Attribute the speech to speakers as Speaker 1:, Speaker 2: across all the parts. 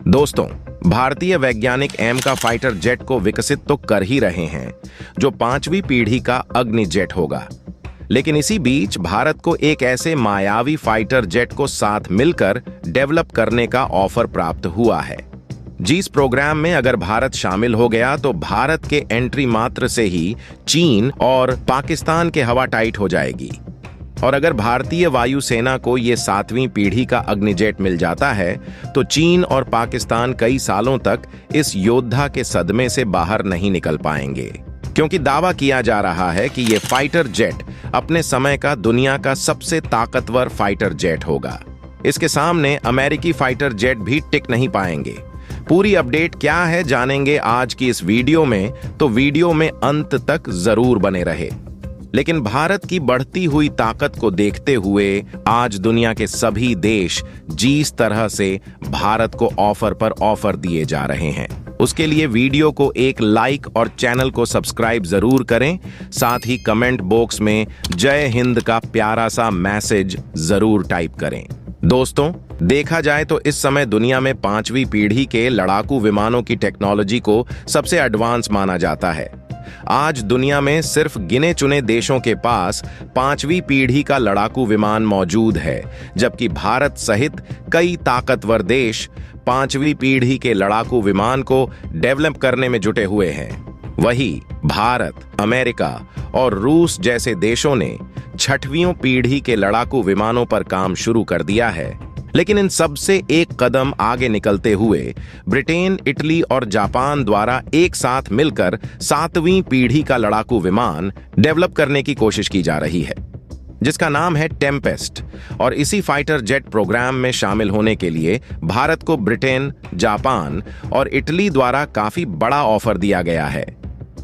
Speaker 1: दोस्तों, भारतीय वैज्ञानिक एम का फाइटर जेट को विकसित तो कर ही रहे हैं, जो 5वीं पीढ़ी का अग्नि जेट होगा। लेकिन इसी बीच भारत को एक ऐसे मायावी फाइटर जेट को साथ मिलकर डेवलप करने का ऑफर प्राप्त हुआ है। जिस प्रोग्राम में अगर भारत शामिल हो गया तो भारत के एंट्री मात्र से ही चीन और पाकिस्तान के हवा टाइट हो जाएगी। और अगर भारतीय वायुसेना को ये 7वीं पीढ़ी का अग्निजेट मिल जाता है तो चीन और पाकिस्तान कई सालों तक इस योद्धा के सदमे से बाहर नहीं निकल पाएंगे, क्योंकि दावा किया जा रहा है कि ये फाइटर जेट अपने समय का दुनिया का सबसे ताकतवर फाइटर जेट होगा। इसके सामने अमेरिकी फाइटर जेट भी टिक नहीं पाएंगे। पूरी अपडेट क्या है जानेंगे आज की इस वीडियो में, तो वीडियो में अंत तक जरूर बने रहे। लेकिन भारत की बढ़ती हुई ताकत को देखते हुए आज दुनिया के सभी देश जिस तरह से भारत को ऑफर पर ऑफर दिए जा रहे हैं, उसके लिए वीडियो को एक लाइक और चैनल को सब्सक्राइब जरूर करें। साथ ही कमेंट बॉक्स में जय हिंद का प्यारा सा मैसेज जरूर टाइप करें। दोस्तों, देखा जाए तो इस समय दुनिया में 5वीं पीढ़ी के लड़ाकू विमानों की टेक्नोलॉजी को सबसे एडवांस माना जाता है। आज दुनिया में सिर्फ गिने चुने देशों के पास 5वीं पीढ़ी का लड़ाकू विमान मौजूद है, जबकि भारत सहित कई ताकतवर देश 5वीं पीढ़ी के लड़ाकू विमान को डेवलप करने में जुटे हुए हैं। वहीं भारत, अमेरिका और रूस जैसे देशों ने 6वीं पीढ़ी के लड़ाकू विमानों पर काम शुरू कर दिया है। लेकिन इन सब से एक कदम आगे निकलते हुए ब्रिटेन, इटली और जापान द्वारा एक साथ मिलकर 7वीं पीढ़ी का लड़ाकू विमान डेवलप करने की कोशिश की जा रही है, जिसका नाम है टेम्पेस्ट। और इसी फाइटर जेट प्रोग्राम में शामिल होने के लिए भारत को ब्रिटेन, जापान और इटली द्वारा काफी बड़ा ऑफर दिया गया है।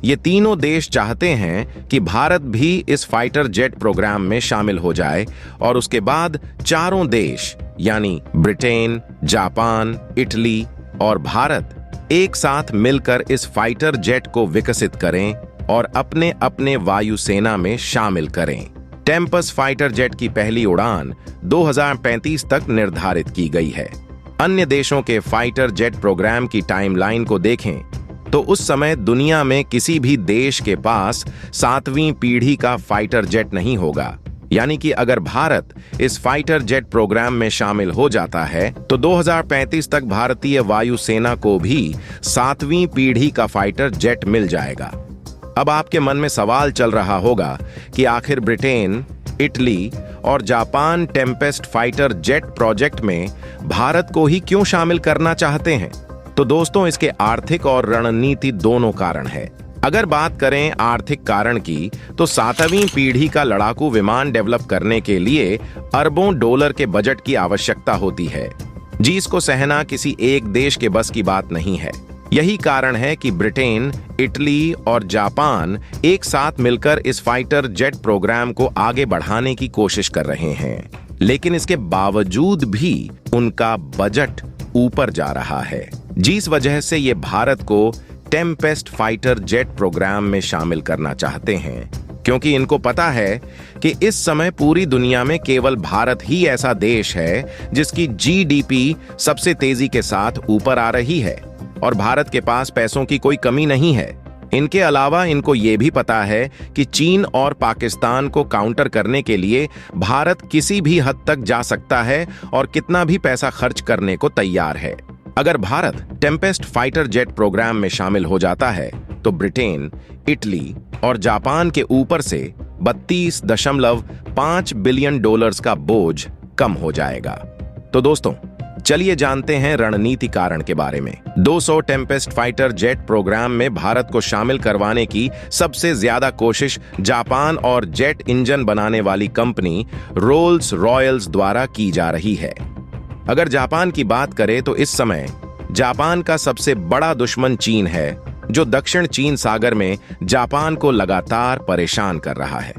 Speaker 1: ये तीनों देश चाहते हैं कि भारत भी इस फाइटर जेट प्रोग्राम में शामिल हो जाए और उसके बाद चारों देश यानी ब्रिटेन, जापान, इटली और भारत एक साथ मिलकर इस फाइटर जेट को विकसित करें और अपने अपने वायुसेना में शामिल करें। टेम्पस फाइटर जेट की पहली उड़ान 2035 तक निर्धारित की गई है। अन्य देशों के फाइटर जेट प्रोग्राम की टाइमलाइन को देखें तो उस समय दुनिया में किसी भी देश के पास 7वीं पीढ़ी का फाइटर जेट नहीं होगा। यानी कि अगर भारत इस फाइटर जेट प्रोग्राम में शामिल हो जाता है तो 2035 तक भारतीय वायुसेना को भी 7वीं पीढ़ी का फाइटर जेट मिल जाएगा। अब आपके मन में सवाल चल रहा होगा कि आखिर ब्रिटेन, इटली और Japan Tempest fighter jet project में भारत को ही क्यों शामिल करना चाहते हैं? तो दोस्तों, इसके आर्थिक और रणनीति दोनों कारण है। अगर बात करें आर्थिक कारण की तो 7वीं पीढ़ी का लड़ाकू विमान डेवलप करने के लिए अरबों डॉलर के बजट की आवश्यकता होती है, जिसको सहना किसी एक देश के बस की बात नहीं है। यही कारण है कि ब्रिटेन, इटली और जापान एक साथ मिलकर इस फाइटर जेट प्रोग्राम को आगे बढ़ाने की कोशिश कर रहे हैं। लेकिन इसके बावजूद भी उनका बजट ऊपर जा रहा है, जिस वजह से ये भारत को टेम्पेस्ट फाइटर जेट प्रोग्राम में शामिल करना चाहते हैं, क्योंकि इनको पता है कि इस समय पूरी दुनिया में केवल भारत ही ऐसा देश है जिसकी जीडीपी सबसे तेजी के साथ ऊपर आ रही है और भारत के पास पैसों की कोई कमी नहीं है। इनके अलावा इनको ये भी पता है कि चीन और पाकिस्तान को काउंटर करने के लिए भारत किसी भी हद तक जा सकता है और कितना भी पैसा खर्च करने को तैयार है। अगर Bharat Tempest fighter jet programme में शामिल हो जाता है तो ब्रिटेन, इटली और जापान के ऊपर से 32.5 बिलियन डॉलर्स का बोझ कम हो जाएगा। तो दोस्तों, चलिए जानते हैं रणनीति कारण के बारे में। 200 टेम्पेस्ट फाइटर जेट प्रोग्राम में भारत को शामिल करवाने की सबसे ज्यादा कोशिश जापान और जेट इंजन बनाने वाली कंपनी रोल्स रॉयल्स द्वारा की जा रही है। अगर जापान की बात करें तो इस समय जापान का सबसे बड़ा दुश्मन चीन है, जो दक्षिण चीन सागर में जापान को लगातार परेशान कर रहा है।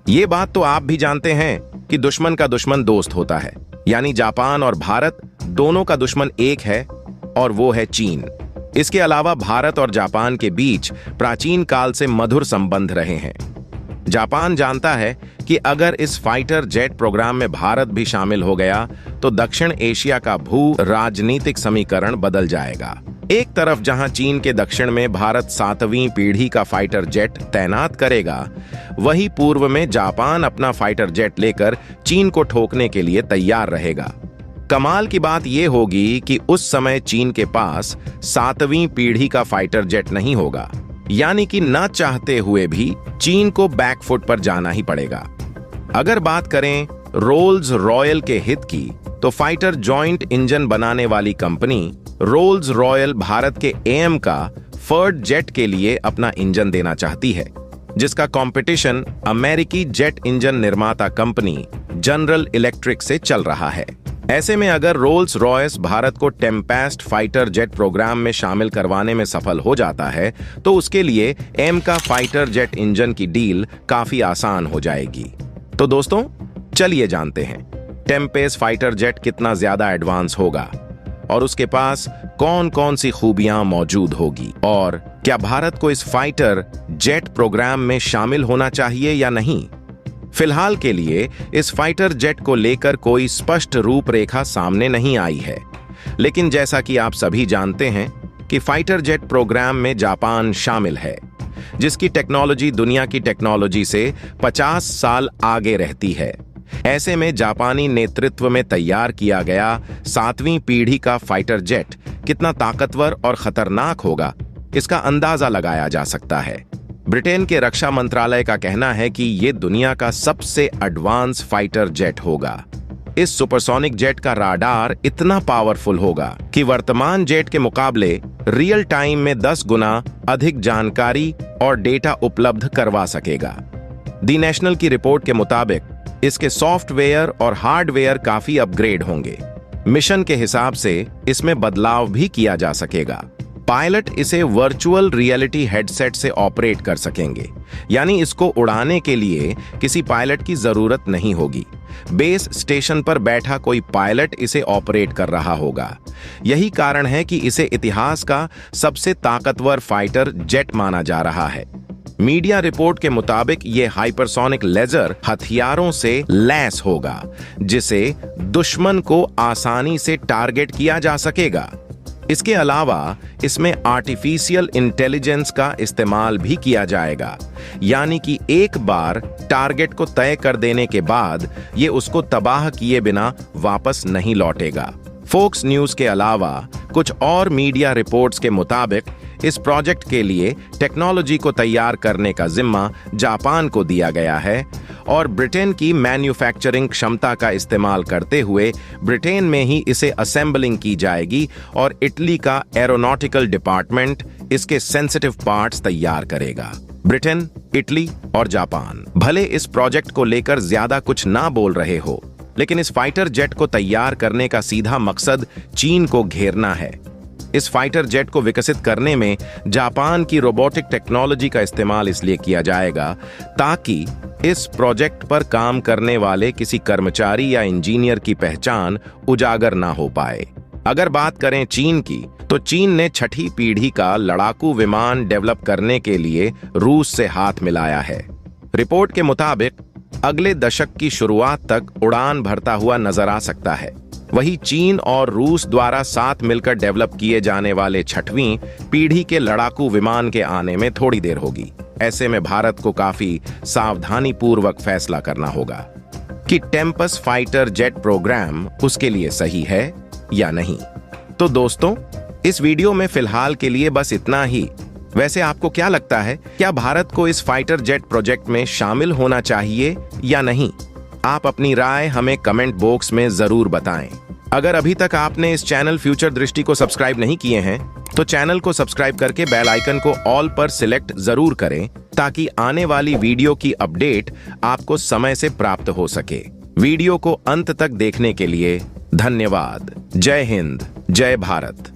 Speaker 1: ये बात तो आप भी जानते हैं कि दुश्मन का दुश्मन दोस्त होता है, यानी जापान और भारत दोनों का दुश्मन एक है और वो है चीन। इसके अलावा भारत और जापान के बीच प्राचीन काल से मधुर संबंध रहे हैं। जापान जानता है कि अगर इस फाइटर जेट प्रोग्राम में भारत भी शामिल हो गया तो दक्षिण एशिया का भू राजनीतिक समीकरण बदल जाएगा। एक तरफ जहां चीन के दक्षिण में भारत 7वीं पीढ़ी का फाइटर जेट तैनात करेगा, वहीं पूर्व में जापान अपना फाइटर जेट लेकर चीन को ठोकने के लिए तैयार रहेगा। कमाल की बात यह होगी कि उस समय चीन के पास 7वीं पीढ़ी का फाइटर जेट नहीं होगा, यानी कि न चाहते हुए भी चीन को बैकफुट पर जाना ही पड़ेगा। अगर बात करें रोल्स रॉयल के हित की, तो फाइटर जॉइंट इंजन बनाने वाली कंपनी रोल्स रॉयल भारत के एएम का फर्ड जेट के लिए अपना इंजन देना चाहती है, जिसका कंपटीशन अमेरिकी जेट इंजन निर्माता कंपनी जनरल इलेक्ट्रिक से चल रहा है। ऐसे में अगर रोल्स रॉयस भारत को टेम्पेस्ट फाइटर जेट प्रोग्राम में शामिल करवाने में सफल हो जाता है, तो उसके लिए एम का फाइटर जेट इंजन की डील काफी आसान हो जाएगी। तो दोस्तों, चलिए जानते हैं टेम्पेस्ट फाइटर जेट कितना ज्यादा एडवांस होगा और उसके पास कौन कौन सी खूबियां मौजूद होगी, और क्या भारत को इस फाइटर जेट प्रोग्राम में शामिल होना चाहिए या नहीं। फिलहाल के लिए इस फाइटर जेट को लेकर कोई स्पष्ट रूपरेखा सामने नहीं आई है, लेकिन जैसा कि आप सभी जानते हैं कि फाइटर जेट प्रोग्राम में जापान शामिल है, जिसकी टेक्नोलॉजी दुनिया की टेक्नोलॉजी से 50 साल आगे रहती है। ऐसे में जापानी नेतृत्व में तैयार किया गया 7वीं पीढ़ी का फाइटर जेट कितना ताकतवर और खतरनाक होगा, इसका अंदाजा लगाया जा सकता है। ब्रिटेन के रक्षा मंत्रालय का कहना है कि यह दुनिया का सबसे एडवांस फाइटर जेट होगा। इस सुपरसोनिक जेट का राडार इतना पावरफुल होगा कि वर्तमान जेट के मुकाबले रियल टाइम में 10 गुना अधिक जानकारी और डेटा उपलब्ध करवा सकेगा। दी नेशनल की रिपोर्ट के मुताबिक इसके सॉफ्टवेयर और हार्डवेयर काफी अपग्रेड होंगे। मिशन के हिसाब से इसमें बदलाव भी किया जा सकेगा। पायलट इसे वर्चुअल रियलिटी हेडसेट से ऑपरेट कर सकेंगे, यानी इसको उड़ाने के लिए किसी पायलट की जरूरत नहीं होगी। बेस स्टेशन पर बैठा कोई पायलट इसे ऑपरेट कर रहा होगा। यही कारण है कि इसे इतिहास का सबसे ताकतवर फाइटर जेट माना जा रहा है। मीडिया रिपोर्ट के मुताबिक यह हाइपरसोनिक लेजर हथियारों से लैस होगा, जिसे दुश्मन को आसानी से टारगेट किया जा सकेगा। इसके अलावा इसमें आर्टिफिशियल इंटेलिजेंस का इस्तेमाल भी किया जाएगा, यानी कि एक बार टारगेट को तय कर देने के बाद ये उसको तबाह किए बिना वापस नहीं लौटेगा। फोक्स न्यूज के अलावा कुछ और मीडिया रिपोर्ट्स के मुताबिक इस प्रोजेक्ट के लिए टेक्नोलॉजी को तैयार करने का जिम्मा जापान को दिया गया है और ब्रिटेन की मैन्युफैक्चरिंग क्षमता का इस्तेमाल करते हुए ब्रिटेन में ही इसे असेंबलिंग की जाएगी और इटली का एरोनॉटिकल डिपार्टमेंट इसके सेंसिटिव पार्ट्स तैयार करेगा। ब्रिटेन, इटली और जापान भले इस प्रोजेक्ट को लेकर ज्यादा कुछ ना बोल रहे हो, लेकिन इस फाइटर जेट को तैयार करने का सीधा मकसद चीन को घेरना है। इस फाइटर जेट को विकसित करने में जापान की रोबोटिक टेक्नोलॉजी का इस्तेमाल इसलिए किया जाएगा ताकि इस प्रोजेक्ट पर काम करने वाले किसी कर्मचारी या इंजीनियर की पहचान उजागर ना हो पाए। अगर बात करें चीन की, तो चीन ने 6ठी पीढ़ी का लड़ाकू विमान डेवलप करने के लिए रूस से हाथ मिलाया है। रिपोर्ट के मुताबिक अगले दशक की शुरुआत तक उड़ान भरता हुआ नजर आ सकता है। वहीं चीन और रूस द्वारा साथ मिलकर डेवलप किए जाने वाले 6वीं पीढ़ी के लड़ाकू विमान के आने में थोड़ी देर होगी। ऐसे में भारत को काफी सावधानी पूर्वक फैसला करना होगा कि टेम्पस फाइटर जेट प्रोग्राम उसके लिए सही है या नहीं। तो दोस्तों, इस वीडियो में फिलहाल के लिए बस इतना ही। वैसे आपको क्या लगता है, क्या भारत को इस फाइटर जेट प्रोजेक्ट में शामिल होना चाहिए या नहीं? आप अपनी राय हमें कमेंट बॉक्स में जरूर बताएं। अगर अभी तक आपने इस चैनल फ्यूचर दृष्टि को सब्सक्राइब नहीं किए हैं, तो चैनल को सब्सक्राइब करके बेल आइकन को ऑल पर सिलेक्ट जरूर करें, ताकि आने वाली वीडियो की अपडेट आपको समय से प्राप्त हो सके। वीडियो को अंत तक देखने के लिए धन्यवाद। जय हिंद, जय भारत।